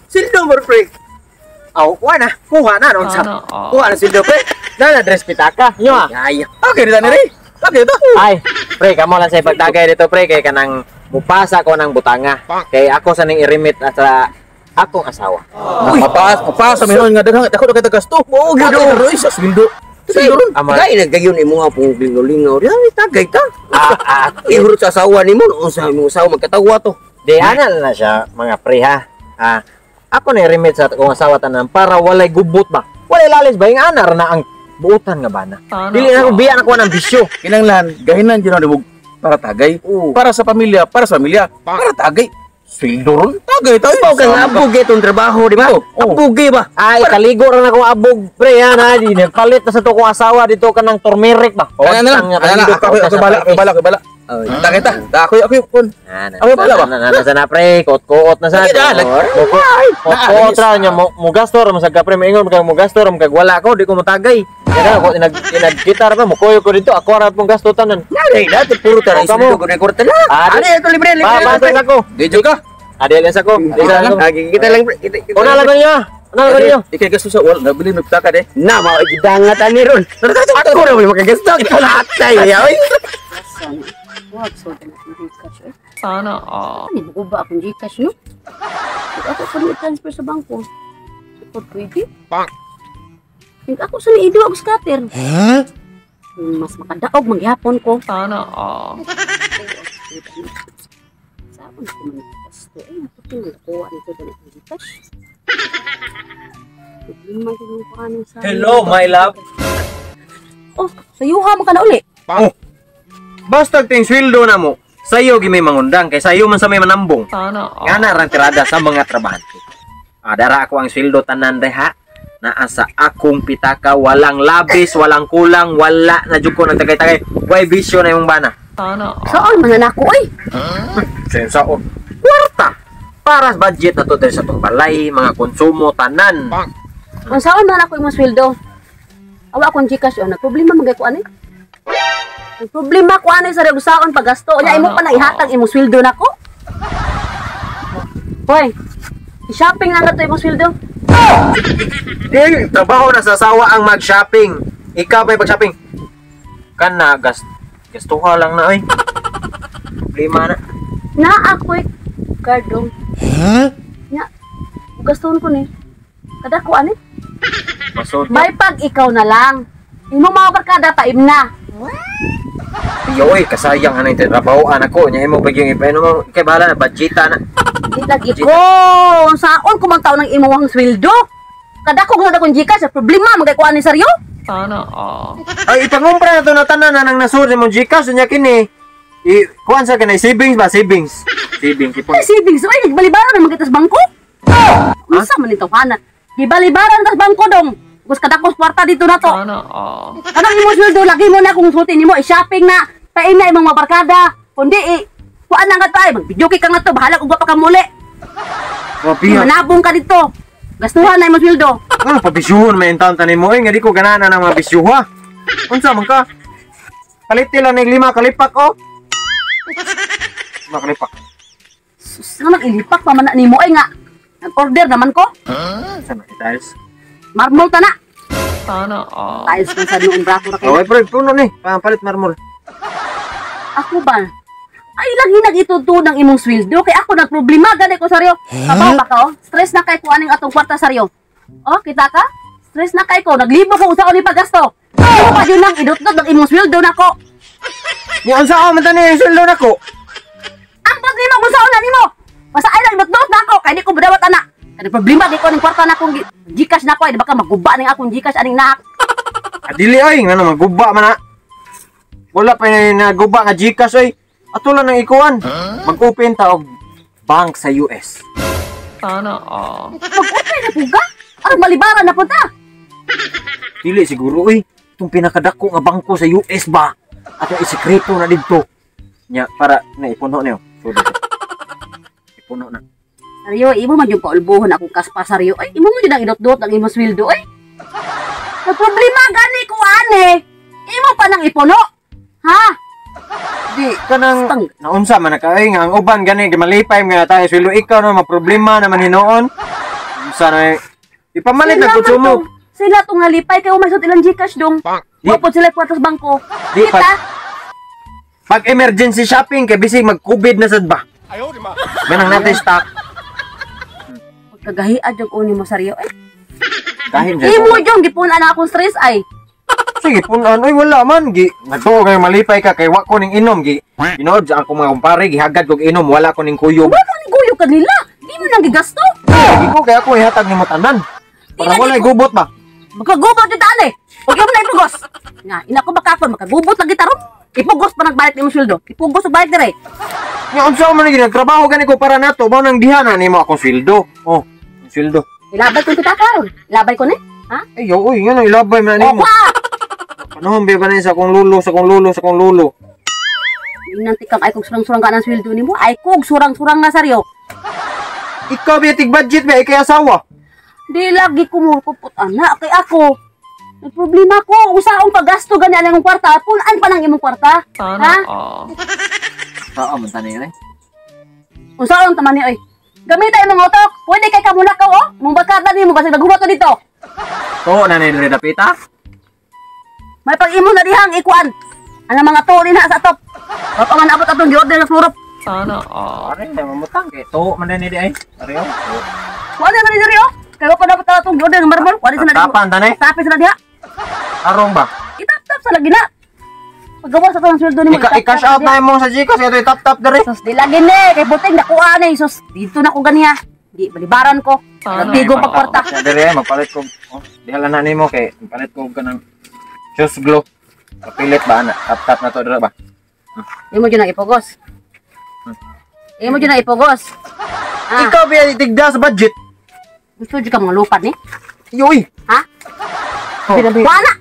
Sildo mo, pre. Aw, kuha na, no? Kuha na sildo, pre. Dress pitaka. Nyo Ay, okay, dito na rin. Okay, ito. Ay, pre, kamo lang sa pagtagay dito, pre, kay kanang mupasa ko ng butanga. Kay ako sa ning irimit at sa akong asawa. Mapasa meron nga daghang ako kita gasto. Oo, gid ro isa sweldo. Sweldo. Gay naggayon imo nga pong lingaw-lingaw. Di tagay ta. Ihurot sa asawa nimo unsa imong asawa magkatawa to. Di anal na siya, mga pre ha. Ako na irimit sa akong asawa tanan para walay gubot ba. Walay lalis ba yung anar na ang buutan nga bana. Dili na ko biya na ko ng bisyo. Kinanglan gahinan jud na para tagay. Para sa pamilya, para tagay. Sweldo ron, tagay tayo. Ikaw kang abog itong trabaho, di ba? Abugi ba? Ay, kaligo rin ako abog, pre, yan ha. Palit na sa to kong asawa dito ka ng turmeric ba? Kaya na lang, ako bala. Tagay ta, ako kun. Ako bala ba? Nasa na, pre, kot-kot na sa. Kot-kot ra niya, mo gasto rin, masag ka, pre, maingon, mo gasto rin, wala ko, di ko matagay. Kaya ako, inag-gitar ba, mukoyo ko dito, ako harap mong gasto tanan. Nanay, dati puro tayo, sweldo ko na kurta na. Ito, libre. Papasin ako. Dito ka. Adil sa ko. Kita lang, Una lang niya. Una lang niyo. Ikay gasto sa wall, nabili mo pitaka de. na, maugidangat ani ron. Ako na may makagasto, ikaw lahat tayo. Wag so na Gcash eh. Sana all. Ano mo ba akong Gcash no? Ako sa transfer sa bangko. Support pwede? Think ako sa niido ako scatter. Mas makadaog maghapon ko. Sana all. Sabon ko man gasto eh. Ako tinagawa nito dali ng Gcash. Hello, my love. Oh, sayuha mo ka na uli. Basta ting sweldo na mo. Sayo gimi mangundang kay sayo man sa may manambong. Sana all. Nga na rang tirada sa mga trabahante. Dara ako ang sweldo tanan deha. Naa sa akong pitaka, walang labis, walang kulang, wala na jud ko nagtagay-tagay. Way bisyo na yung bana. Sana all. Saan man ako eh? Sensa o kwarta para sa budget na to dahil sa tong balay, mga konsumo tanan. Ang saan man ako imong sweldo? Awa akong Gcash oh, nagproblema magay ko ani. Ang problema ko ani sa regsaon paggasto. Nya imo pa nang ihatag imong sweldo nako. Hoy. I-shopping na nga to imong sweldo. Di, trabaho na sa asawa ang mag-shopping. Ikaw ba pag-shopping? Kana, gastuha lang na, oy. Problema na. Na ako'y cardong. Nya, gaston ko ni. Kada ko ani. Masod. May pag ikaw na lang. Imo mga barkada paim na. Iyo, oy, kasayang ano yung trabahoan ako. Nya imo pag yung ipeno mo, kay bahala na, budgeta na. Di lagi ko. Saon ko man taon ng imong sweldo. Kada ko nga akong Gcash, problema magay ko ani saryo. Sana all. Ay, ipangumpra na to na tanan na nang nasud mo Gcash nya kini. Kuan sa kanay savings ba? Savings. Savings ipon. Ay, savings, oy, nagbalibaran naman kita sa bangko. Unsa man ito, hana? Gibalibaran ta sa bangko dong. Gus kada ko kwarta dito na to. Sana all. Kanang imong sweldo lagi mo na kung sulti nimo i-shopping na. Pain na imong mga barkada. Kundi kuan na nga tayo, mag-video ka nga to, bahala kung pa ka muli. Wapiya. Manabong ka dito. Gastuhan na imong sweldo. Ano pabisyuhon may taon tanin mo nga di ko ganana ng mga bisyuha. Unsa man ka? Kaliti lang ning 5 kalipak oh. 5 kalipak. Sus, nga ilipak pa man na nimo ay nga. Nag-order naman ko. Sana tiles. Marmol ta na. Sana all. Tiles man sa noong braso ra kay. Oh, pre, puno ni. Pampalit marmol. Ako ba? Ay lang hinag-ituto ng imong sweldo kay ako nagproblema gani ko saryo. Kabaw ba ka oh? Stress na kay ko aning atong kwarta saryo. Oh, kita ka? Stress na kay ko, naglibo ko sa uli paggasto. Ano pa yun lang idot-dot ng imong sweldo nako. Ni unsa man tani sweldo nako? Ang pag nimo kung saan na nimo. Basta ay lang idot-dot nako kay di ko badawat ana. Kay problema di ko ning kwarta nako Gcash nako ay di ba ka maguba ning akong Gcash aning nak. Adili ay ngano maguba man na. Wala pa na naguba nga Gcash oy. Ato lang ng ikuan. Mag-open ta og bank sa US. Sana all. Mag-open na puga. Aron malibaran na punta. Dili siguro oy. Itong pinakadako nga bangko sa US ba? Ato isikreto na didto. Nya para na ipuno niyo. Ipuno na. Saryo, imo man yung paulbuhon akong kaspa saryo. Ay, imo mo yun ang idot-dot ang imong sweldo ay. Problema gani ko ane. Imo pa nang ipuno. Ha? Di kanang Tang. naunsa man nakaay nga ang uban gani malipay nga tayo sweldo ikaw no maproblema naman hinoon. Unsa na ipamalit na Sila man kusumo. to. Sila to nga lipay kay umasot ilang Gcash dong. Di- Wapod sila kwartas bangko. Di, Kita. Pag emergency shopping kay bisig mag-COVID na sad ba. Ganang natin stock. Kagahiad yung uni mo saryo. Eh, Kahit imo yung gipunan na akong stress ay. sige punan oy wala man gi. Nagtuo kay malipay ka kay wa ko ning inom gi. Inood sa ako mga kumpare gihagad kog inom wala ko ning kuyog. Wala ni guyo kanila. Di mo nang gigasto. Lagi ko kaya ako ihatag nimo tanan. Para Di wala lagi ko- gubot ba. Magkagubot yung taan eh. Huwag mo na ipugos. Nga, ina ko bakakon, magkagubot lagi taron. Ipugos pa nagbalik ni mo sweldo. Ipugos o balik dire. Nga unsa man gid trabaho gani ko para nato mao nang dihana nimo akong sweldo. Oh, ang sweldo. Ilabay ko kita karon. Ilabay ko ni. Ha? Ay, oy, nga ilabay man O nimo. pa! Panahon ba ba sa akong lulo, sa akong lulo, sa akong lulo. Nanti kang ay kog surang-surang ka ng sweldo ni mo. Ay kog surang-surang na saryo. Ikaw biyatig budget ba kay asawa? Di lagi kumurkupot anak kay ako. May problema ko. Usaong paggasto gani ang imong kwarta. Punan pa ng imong kwarta. Sana Ha? all. Oo, man tanay ni. Usaong tamani oy. Gamita imong utok. Pwede kay kamulakaw oh. Mong bakata nimo kasi naghumat ko dito. To na ni diri dapita. May pag-imo na dihang ikuan. Ang mga to din ha sa top. Wa pa man abot atong gi-order na florop. Sana all. Are na mamutang kay to man ni di ay. Ariyo. Wala man diri oh. Kaya pa dapat atong gi-order ng marble. Wala sila Tapan tanay. Tapi sila diha. Arong ba? Itap-tap sa lagi na. Paggawa sa tong sweldo nimo. I-cash out na mo sa Gcash kay tap tap diri. Sus, di lagi ni. Kay buting nakuha na. Sus, dito na ko ganiya. Di, balibaran ko. Sana Nagtigong all. pagkwarta. Ya diri ay magpalit ko. Oh, dihala na nimo kay magpalit ko kanang Shoes glow. Kapilit ba ana? Tap tap na to dira ba? Imo dyan ang ipugos. Imo dyan ang ipugos. Ah, Ikaw biya tigda sa budget. gusto dyan ka mga lupad ni. Yoy. Ha? Wala!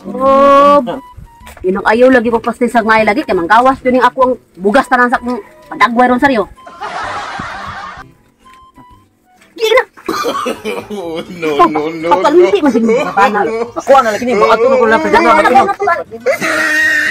Oh, inang ayaw lagi ko pastil sa ngay lagi. Kaya manggawas yun yung ako ang bugas tanan sa akong padagway ron saryo. Gila na! No. Kapalunti, masing mga panal. Ako na lagi ni mo ato na ko lang Dali, dali, dali, dali.